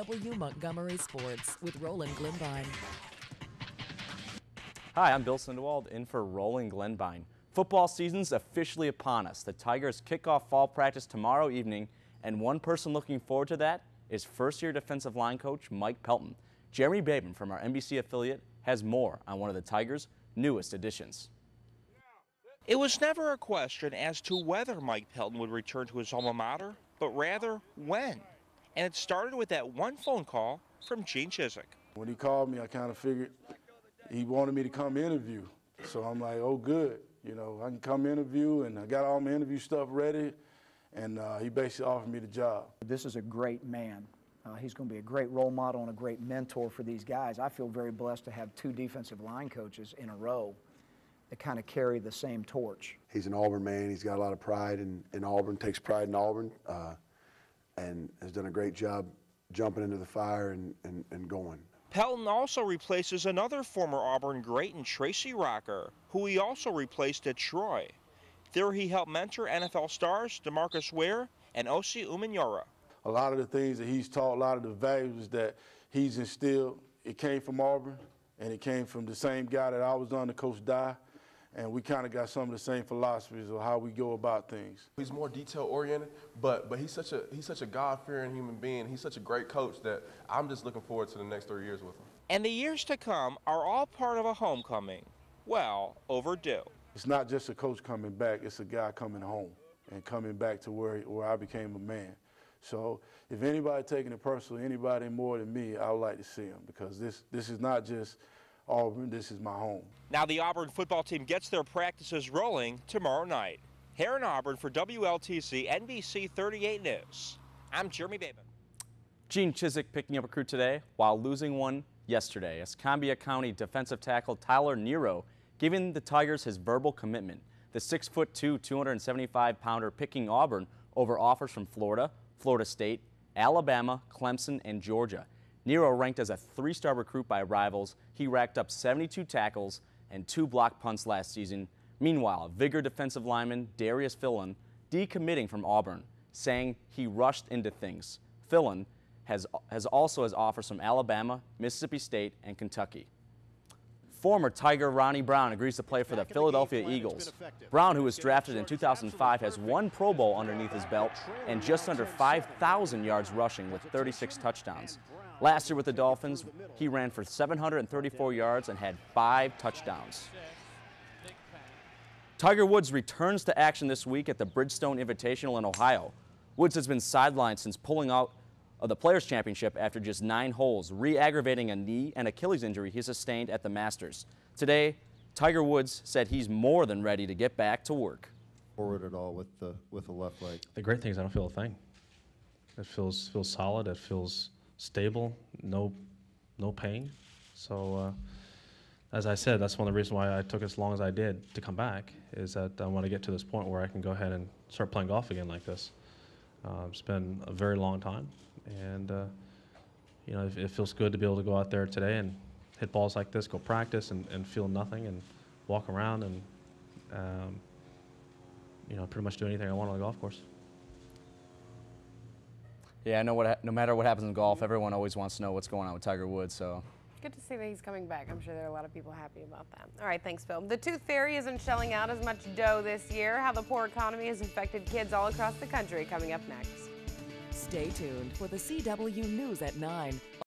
CW Montgomery Sports with Roland Glenbine. Hi, I'm Bill Sindewald in for Roland Glenbine. Football season's officially upon us. The Tigers kick off fall practice tomorrow evening, and one person looking forward to that is first-year defensive line coach Mike Pelton. Jeremy Bateman from our NBC affiliate has more on one of the Tigers' newest additions. It was never a question as to whether Mike Pelton would return to his alma mater, but rather when. And it started with that one phone call from Gene Chizik. When he called me, I kind of figured he wanted me to come interview. So I'm like, oh, good. You know, I can come interview, and I got all my interview stuff ready, and he basically offered me the job. This is a great man. He's going to be a great role model and a great mentor for these guys. I feel very blessed to have two defensive line coaches in a row that kind of carry the same torch. He's an Auburn man. He's got a lot of pride in Auburn, takes pride in Auburn, and has done a great job jumping into the fire and going. Pelton also replaces another former Auburn great in Tracy Rocker, who he also replaced at Troy. There he helped mentor NFL stars DeMarcus Ware and Osi Umenyiora. A lot of the things that he's taught, a lot of the values that he's instilled, it came from Auburn, and it came from the same guy that I was under, Coach Dye. And we kind of got some of the same philosophies of how we go about things. He's more detail-oriented, but he's such a God-fearing human being. He's such a great coach that I'm just looking forward to the next 3 years with him. And the years to come are all part of a homecoming, well overdue. It's not just a coach coming back, it's a guy coming home and coming back to where I became a man. So if anybody taking it personally, anybody more than me, I would like to see him, because this is not just Auburn, this is my home. Now the Auburn football team gets their practices rolling tomorrow night. Here in Auburn for WLTC NBC 38 News, I'm Jeremy Bateman. Gene Chizik picking up a crew today while losing one yesterday. Escambia County defensive tackle Tyler Nero giving the Tigers his verbal commitment. The 6'2", 275-pounder picking Auburn over offers from Florida, Florida State, Alabama, Clemson, and Georgia. Nero ranked as a 3-star recruit by rivals. He racked up 72 tackles and 2 block punts last season. Meanwhile, Vigor defensive lineman Darius Philon decommitting from Auburn, saying he rushed into things. Philon has also has offers from Alabama, Mississippi State, and Kentucky. Former Tiger Ronnie Brown agrees to play for the Philadelphia Eagles. Brown, who was drafted in 2005, has 1 Pro Bowl underneath his belt and just under 5,000 yards rushing with 36 touchdowns. Last year with the Dolphins, he ran for 734 yards and had 5 touchdowns. Tiger Woods returns to action this week at the Bridgestone Invitational in Ohio. Woods has been sidelined since pulling out of the Players' Championship after just 9 holes, re-aggravating a knee and Achilles injury he sustained at the Masters. Today, Tiger Woods said he's more than ready to get back to work. Forward at all with the left leg. The great thing is I don't feel a thing. It feels solid. It feels stable. No pain. So as I said, that's one of the reasons why I took as long as I did to come back. Is that I want to get to this point where I can go ahead and start playing golf again like this. It's been a very long time, and you know, it feels good to be able to go out there today and hit balls like this, go practice, and feel nothing, and walk around and you know, pretty much do anything I want on the golf course. Yeah, I know no matter what happens in golf, everyone always wants to know what's going on with Tiger Woods. So good to see that he's coming back. I'm sure there are a lot of people happy about that. All right, thanks, Phil. The Tooth Fairy isn't shelling out as much dough this year. How the poor economy has affected kids all across the country, coming up next. Stay tuned for the CW News at 9.